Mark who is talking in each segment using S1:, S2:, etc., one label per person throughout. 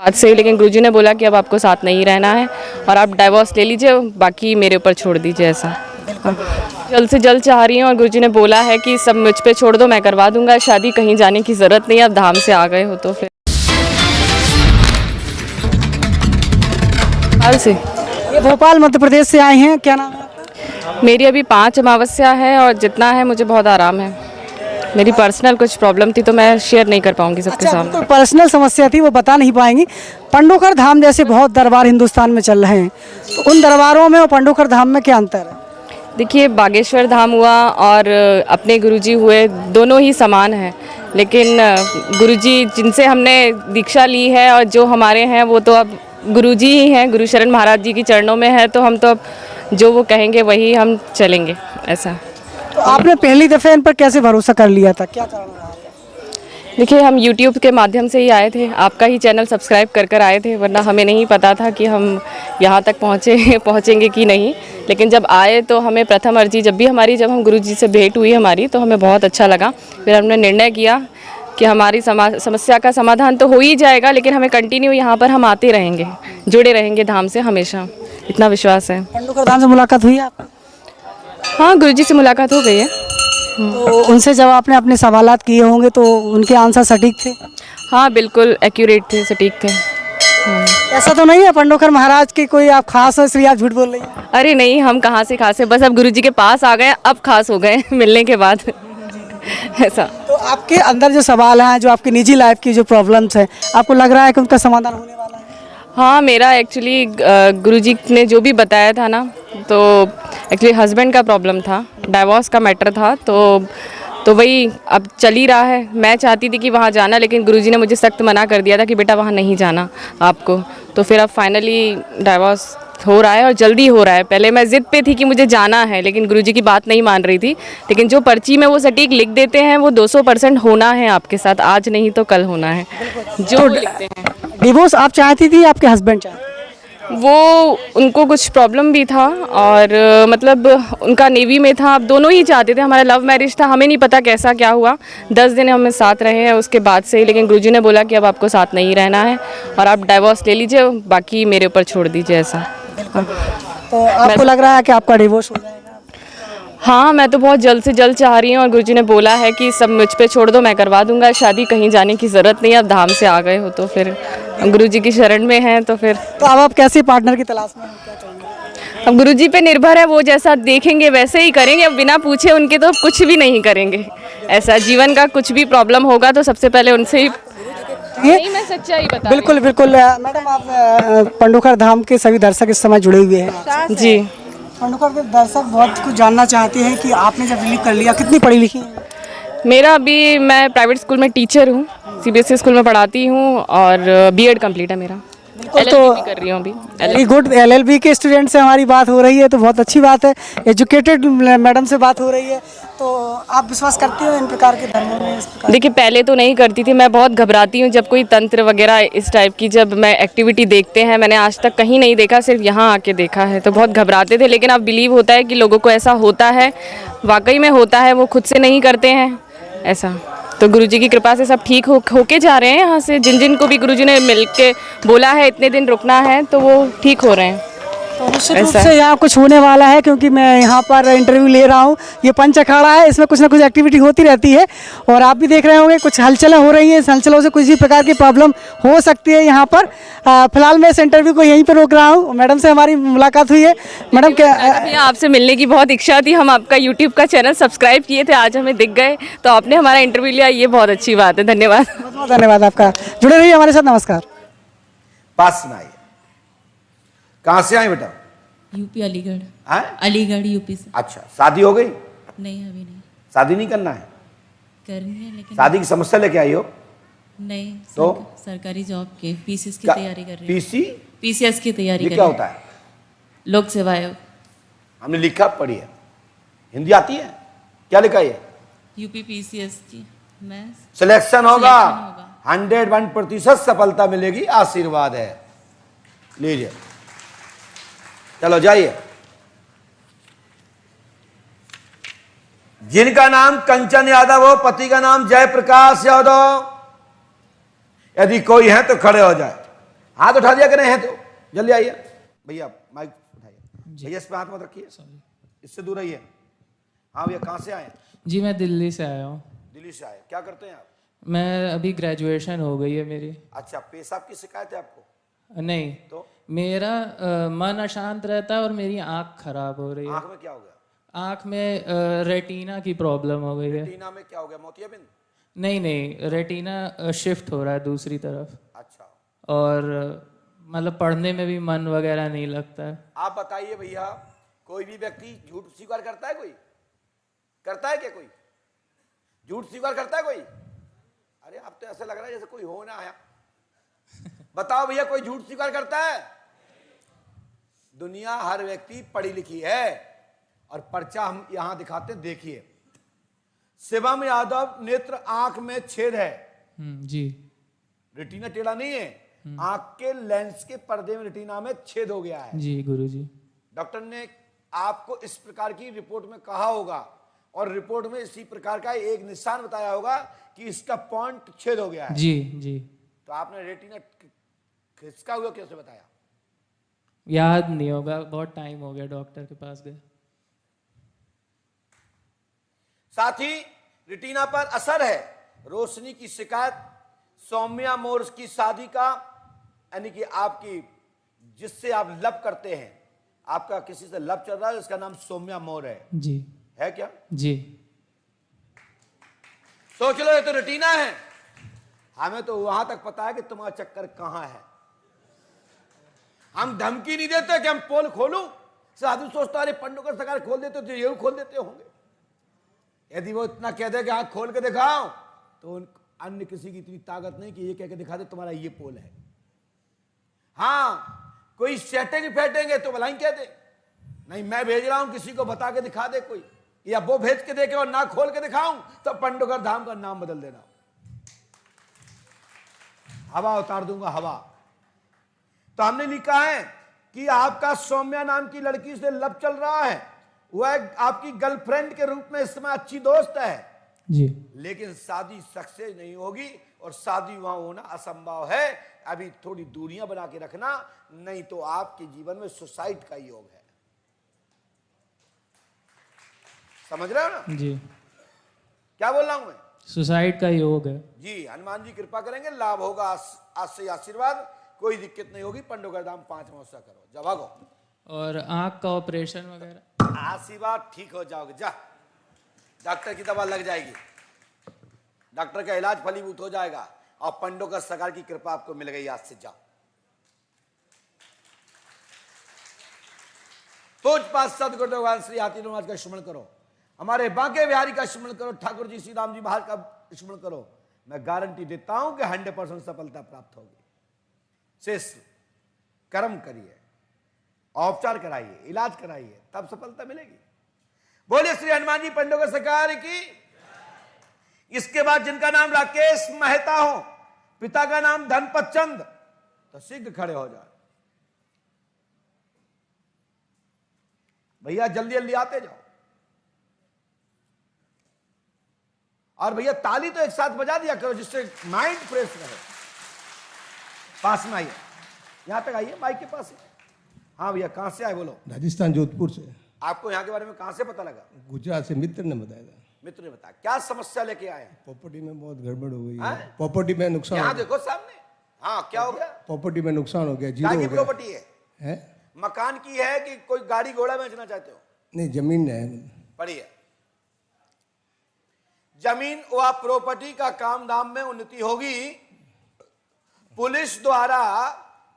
S1: आज से ही, लेकिन गुरुजी ने बोला कि अब आपको साथ नहीं रहना है और आप डाइवोर्स ले लीजिए, बाकी मेरे ऊपर छोड़ दीजिए। ऐसा जल्द से जल्द चाह रही हूँ और गुरुजी ने बोला है कि सब मुझ पे छोड़ दो, मैं करवा दूंगा शादी, कहीं जाने की ज़रूरत नहीं है। अब धाम से आ गए हो तो फिर हाल से
S2: ये भोपाल मध्य प्रदेश से आए हैं, क्या नाम है आपका?
S1: मेरी अभी 5 अमावस्या है और जितना है मुझे बहुत आराम है। मेरी पर्सनल कुछ प्रॉब्लम थी तो मैं शेयर नहीं कर पाऊंगी सबके सामने।
S2: तो पर्सनल समस्या थी, वो बता नहीं पाएंगी। पंडोखर धाम जैसे बहुत दरबार हिंदुस्तान में चल रहे हैं, तो उन दरबारों में और पंडोखर धाम में क्या अंतर है?
S1: देखिए, बागेश्वर धाम हुआ और अपने गुरुजी हुए, दोनों ही समान हैं। लेकिन गुरुजी जिनसे हमने दीक्षा ली है और जो हमारे हैं वो तो अब गुरुजी ही हैं, गुरु शरण महाराज जी की चरणों में है, तो हम तो अब जो वो कहेंगे वही हम चलेंगे। ऐसा
S2: तो आपने पहली दफ़े इन पर कैसे भरोसा कर लिया था, क्या कारण रहा?
S1: देखिए, हम YouTube के माध्यम से ही आए थे, आपका ही चैनल सब्सक्राइब कर आए थे, वरना हमें नहीं पता था कि हम यहाँ तक पहुँचेंगे कि नहीं। लेकिन जब आए तो हमें प्रथम अर्जी जब हम गुरुजी से भेंट हुई हमारी, तो हमें बहुत अच्छा लगा। फिर हमने निर्णय किया कि हमारी समस्या का समाधान तो हो ही जाएगा, लेकिन हमें कंटिन्यू यहाँ पर हम आते रहेंगे, जुड़े रहेंगे धाम से हमेशा, इतना विश्वास है।
S2: पंडोखर धाम से मुलाकात हुई आपकी?
S1: हाँ, गुरुजी से मुलाकात हो गई है।
S2: तो उनसे जब आपने अपने सवालात किए होंगे तो उनके आंसर सटीक थे?
S1: हाँ, बिल्कुल एक्यूरेट थे, सटीक थे।
S2: ऐसा तो नहीं है पंडोखर महाराज की कोई आप खास हो इसलिए आप झूठ बोल रही हैं?
S1: अरे नहीं, हम कहाँ से खास है, बस अब गुरुजी के पास आ गए, अब खास हो गए मिलने के बाद ऐसा।
S2: तो आपके अंदर जो सवाल हैं, जो आपकी निजी लाइफ की जो प्रॉब्लम्स हैं, आपको लग रहा है कि उनका समाधान होने वाला है?
S1: हाँ, मेरा एक्चुअली गुरुजी ने जो भी बताया था ना, तो एक्चुअली हस्बैंड का प्रॉब्लम था, डाइवोर्स का मैटर था, तो वही अब चल ही रहा है। मैं चाहती थी कि वहाँ जाना, लेकिन गुरुजी ने मुझे सख्त मना कर दिया था कि बेटा वहाँ नहीं जाना आपको। तो फिर अब फाइनली डाइवोर्स हो रहा है और जल्दी हो रहा है। पहले मैं ज़िद पे थी कि मुझे जाना है, लेकिन गुरुजी की बात नहीं मान रही थी। लेकिन जो पर्ची में वो सटीक लिख देते हैं वो 200% होना है आपके साथ, आज नहीं तो कल होना है जो वो लिखते हैं।
S2: डिवोर्स आप चाहती थी, आपके हस्बैंड चाहते?
S1: वो उनको कुछ प्रॉब्लम भी था और मतलब उनका नेवी में था, अब दोनों ही चाहते थे। हमारा लव मैरिज था, हमें नहीं पता कैसा क्या हुआ। 10 दिन हमें साथ रहे हैं उसके बाद से ही, लेकिन गुरुजी ने बोला कि अब आपको साथ नहीं रहना है और आप डाइवोर्स ले लीजिए, बाकी मेरे ऊपर छोड़ दीजिए। ऐसा
S2: तो आपको लग रहा है कि आपका डिवोर्स हो जाएगा?
S1: हाँ, मैं तो बहुत जल्द से जल्द चाह रही हूँ और गुरुजी ने बोला है कि सब मुझ पे छोड़ दो, मैं करवा दूंगा शादी, कहीं जाने की ज़रूरत नहीं है। अब धाम से आ गए हो तो फिर गुरुजी की शरण में हैं, तो फिर
S2: तो अब आप कैसे पार्टनर की तलाश में हैं, क्या चाहेंगे?
S1: अब गुरुजी पे निर्भर है, वो जैसा देखेंगे वैसे ही करेंगे। अब बिना पूछे उनके तो कुछ भी नहीं करेंगे। ऐसा जीवन का कुछ भी प्रॉब्लम होगा तो सबसे पहले उनसे ही। नहीं, मैं सच्चाई बता रही
S2: बिल्कुल बिल्कुल। मैडम, आप पंडोखर धाम के सभी दर्शक इस समय जुड़े हुए हैं
S1: हूँ। जी,
S2: पंडोखर के दर्शक बहुत कुछ जानना चाहते हैं कि आपने जब रिलीव कर लिया, कितनी पढ़ी लिखी हैं?
S1: मेरा अभी मैं प्राइवेट स्कूल में टीचर हूँ, CBSE स्कूल में पढ़ाती हूँ और BEd कंप्लीट है मेरा। LLB भी कर रही हूँ अभी।
S2: Very good. LLB के स्टूडेंट से हमारी बात हो रही है तो बहुत अच्छी बात है। एजुकेटेड मैडम से बात हो रही है, तो आप विश्वास करते हो इन प्रकार के धर्मों में? इस प्रकार
S1: देखिए, पहले तो नहीं करती थी, मैं बहुत घबराती हूँ जब कोई तंत्र वगैरह इस टाइप की जब मैं एक्टिविटी देखते हैं। मैंने आज तक कहीं नहीं देखा, सिर्फ यहाँ आके देखा है, तो बहुत घबराते थे। लेकिन अब बिलीव होता है कि लोगों को ऐसा होता है, वाकई में होता है, वो खुद से नहीं करते हैं ऐसा। तो गुरुजी की कृपा से सब ठीक होके जा रहे हैं। यहाँ से जिन को भी गुरुजी ने मिल के बोला है इतने दिन रुकना है, तो वो ठीक हो रहे हैं।
S2: तो निश्चित रूप से यहाँ कुछ होने वाला है, क्योंकि मैं यहाँ पर इंटरव्यू ले रहा हूँ। ये पंच अखाड़ा है, इसमें कुछ ना कुछ एक्टिविटी होती रहती है और आप भी देख रहे होंगे कुछ हलचलें हो रही हैं। इस हलचलों से किसी प्रकार की प्रॉब्लम हो सकती है यहाँ पर। फिलहाल मैं इस इंटरव्यू को यहीं पर रोक रहा हूँ। मैडम से हमारी मुलाकात हुई है। मैडम, क्या
S1: आपसे मिलने की बहुत इच्छा थी, हम आपका यूट्यूब का चैनल सब्सक्राइब किए थे, आज हमें दिख गए तो आपने हमारा इंटरव्यू लिया, ये बहुत अच्छी बात है। धन्यवाद।
S2: बहुत बहुत धन्यवाद आपका। जुड़े रहिए हमारे साथ। नमस्कार।
S3: पास में आइए। कहाँ से आए बेटा?
S4: यूपी अलीगढ़।
S3: हैं?
S4: अलीगढ़ यूपी से।
S3: अच्छा, शादी हो गई?
S4: नहीं, अभी नहीं।
S3: शादी नहीं करना है?
S4: करनी है लेकिन
S3: शादी की समस्या लेके आई हो?
S4: नहीं।
S3: तो?
S4: सरकारी जॉब के PCS की तैयारी कर रही हूँ। PCS की तैयारी
S3: ये
S4: कर
S3: क्या
S4: रही
S3: होता है?
S4: लोक सेवा आयोग।
S3: हमने लिखा पढ़ी है, हिंदी आती है? क्या लिखा है?
S4: यूपी PCS की मैं
S3: सिलेक्शन होगा,
S4: Selection
S3: 101% सफलता मिलेगी, आशीर्वाद है। लीजिए, चलो जाइए। जिनका नाम कंचन यादव हो, पति का नाम जयप्रकाश यादव, यदि कोई है तो खड़े हो जाए। हाथ उठा दिया करें हैं तो जल्दी आइए भैया, माइक उठाइए भैया, इस पे हाथ मत रखिए, इससे दूर रहिए। हाँ भैया, कहाँ से आए?
S5: जी मैं दिल्ली से आया हूँ।
S3: दिल्ली से आए, क्या करते हैं आप?
S5: मैं अभी ग्रेजुएशन हो गई है मेरी।
S3: अच्छा, पेशाब की शिकायत है आपको?
S5: नहीं
S3: तो
S5: मेरा मन अशांत रहता है और मेरी आँख खराब हो रही है।
S3: आंख में क्या हो गया?
S5: आँख में रेटिना की प्रॉब्लम हो गई है।
S3: रेटिना में क्या हो गया? मोतियाबिंद?
S5: नहीं रेटिना शिफ्ट हो रहा है दूसरी तरफ,
S3: अच्छा,
S5: और मतलब पढ़ने में भी मन वगैरह नहीं लगता है।
S3: आप बताइए भैया, कोई भी व्यक्ति झूठ स्वीकार करता है? कोई करता है क्या? कोई झूठ स्वीकार करता है कोई? अरे आप तो ऐसा लग रहा है जैसे कोई हो ना आया। बताओ भैया, कोई झूठ स्वीकार करता है? दुनिया हर व्यक्ति पढ़ी लिखी है, और पर्चा हम यहां दिखाते हैं, देखिए। शिवम यादव, नेत्र आंख में छेद है।
S5: जी।
S3: रेटिना टेढ़ा नहीं है, आंख के लेंस के पर्दे में रेटिना में छेद हो गया है।
S5: जी गुरुजी।
S3: डॉक्टर ने आपको इस प्रकार की रिपोर्ट में कहा होगा, और रिपोर्ट में इसी प्रकार का एक निशान बताया होगा कि इसका पॉइंट छेद हो गया है।
S5: जी जी।
S3: तो आपने रेटिना खिसका हुआ कैसे बताया?
S5: याद नहीं होगा, बहुत टाइम हो गया डॉक्टर के पास गए।
S3: साथ ही रेटिना पर असर है, रोशनी की शिकायत, सौम्या मोर की शादी का, यानी कि आपकी जिससे आप लब करते हैं, आपका किसी से लब चल रहा है, इसका नाम सौम्या मोर
S5: जी।
S3: है क्या?
S5: जी।
S3: सोच लो, ये तो रेटिना है। हमें तो वहां तक पता है कि तुम्हारा चक्कर कहां है। हम धमकी नहीं देते कि हम पोल खोलूं। साधु सोचता अरे पंडोकर सरकार खोल देते तो ये खोल देते होंगे। यदि वो इतना कह दे कि आंख खोल के दिखाओ, तो अन्य किसी की इतनी ताकत नहीं कि ये कह के दिखा दे तुम्हारा ये पोल है। हाँ, कोई सेटिंग फेटेंगे तो भलाई कह दे, नहीं मैं भेज रहा हूं किसी को बता के दिखा दे कोई, या वो भेज के देखे और ना खोल के दिखाऊं तो पंडोकर धाम का नाम बदल देना, हवा उतार दूंगा हवा। तो हमने लिखा है कि आपका सौम्या नाम की लड़की से लब चल रहा है, वह आपकी गर्लफ्रेंड के रूप में इस समय अच्छी दोस्त है
S5: जी,
S3: लेकिन शादी सक्सेस नहीं होगी, और शादी वहां होना असंभव है। अभी थोड़ी दूरियां बना के रखना, नहीं तो आपके जीवन में सुसाइड का योग है। समझ रहे हो ना?
S5: जी।
S3: क्या बोल रहा हूं मैं?
S5: सुसाइड का योग है।
S3: जी, हनुमान जी कृपा करेंगे, लाभ होगा आज से आशीर्वाद, कोई दिक्कत नहीं होगी। पंडोकर धाम 5 महोत्सव करो, जा भागो।
S5: और आँख का ऑपरेशन वगैरह?
S3: आशीर्वाद, ठीक हो जाओगे, जा डॉक्टर की दवा लग जाएगी, डॉक्टर का इलाज फलीभूत हो जाएगा, और पंडोकर सरकार की कृपा आपको मिल गई। आज से जाओ। पूज्य सदगुरु भगवान श्री हाथी महाराज का स्मरण करो, हमारे बांके बिहारी का स्मरण करो, ठाकुर जी श्री राम जी महाराज का स्मरण करो। मैं गारंटी देता हूं कि 100% सफलता प्राप्त होगी। शेष कर्म करिए, औपचार कराइए, इलाज कराइए, तब सफलता मिलेगी। बोलिए श्री हनुमान जी पंडोकर सरकार की। इसके बाद जिनका नाम राकेश मेहता हो, पिता का नाम धनपत चंद, तो शीघ्र खड़े हो जाए भैया, जल्दी जल्दी आते जाओ। और भैया ताली तो एक साथ बजा दिया करो, जिससे माइंड फ्रेश रहे। पास में आइए, यहां तक आइए, माइक के पास। हाँ भैया, कहां से आए बोलो?
S6: राजस्थान, जोधपुर से।
S3: आपको यहाँ के बारे में कहां से पता लगा?
S6: गुजरात से मित्र ने बताया था।
S3: मित्र ने बताया। क्या समस्या लेके आए हैं?
S6: प्रॉपर्टी में बहुत गड़बड़ हो गई
S3: हाँ?
S6: है, प्रॉपर्टी में नुकसान
S3: यहाँ
S6: हो गया।
S3: देखो सामने। हाँ, क्या हो गया?
S6: प्रॉपर्टी में नुकसान हो गया, जीरो
S3: क्या की
S6: हो गया
S3: प्रॉपर्टी है? मकान की है कि कोई गाड़ी घोड़ा बेचना चाहते हो?
S6: नहीं, जमीन है।
S3: पढ़िए, जमीन व प्रॉपर्टी का काम धाम में उन्नति होगी, पुलिस द्वारा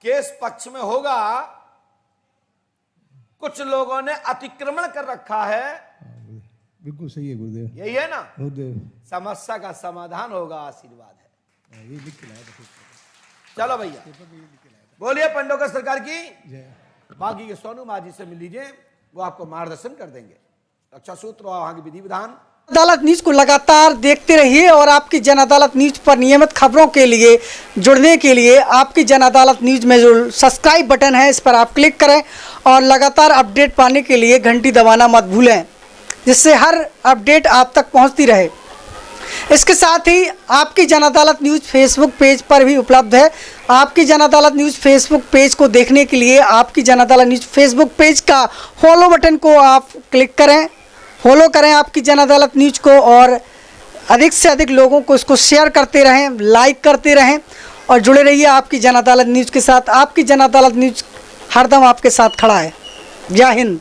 S3: केस पक्ष में होगा। कुछ लोगों ने अतिक्रमण कर रखा है,
S6: बिल्कुल सही है गुरुदेव,
S3: यही है ना?
S6: गुरुदेव
S3: समस्या का समाधान होगा, आशीर्वाद है।
S6: ये लिख के लाया था।
S3: चलो भैया, बोलिए पंडोकर सरकार की।
S6: जय।
S3: बाकी के सोनू माजी से मिल लीजिए, वो आपको मार्गदर्शन कर देंगे, रक्षा सूत्र और वहां की विधि विधान।
S2: अदालत न्यूज को लगातार देखते रहिए, और आपकी जन अदालत न्यूज पर नियमित खबरों के लिए जुड़ने के लिए आपकी जन अदालत न्यूज में जो सब्सक्राइब बटन है, इस पर आप क्लिक करें, और लगातार अपडेट पाने के लिए घंटी दबाना मत भूलें, जिससे हर अपडेट आप तक पहुंचती रहे। इसके साथ ही आपकी जन अदालत न्यूज फेसबुक पेज पर भी उपलब्ध है, आपकी जन अदालत न्यूज़ फेसबुक पेज को देखने के लिए आपकी जन अदालत न्यूज़ फेसबुक पेज का फॉलो बटन को आप क्लिक करें, फॉलो करें आपकी जन अदालत न्यूज़ को, और अधिक से अधिक लोगों को इसको शेयर करते रहें, लाइक करते रहें और जुड़े रहिए आपकी जन अदालत न्यूज़ के साथ। आपकी जन अदालत न्यूज़ हरदम आपके साथ खड़ा है। जय हिंद।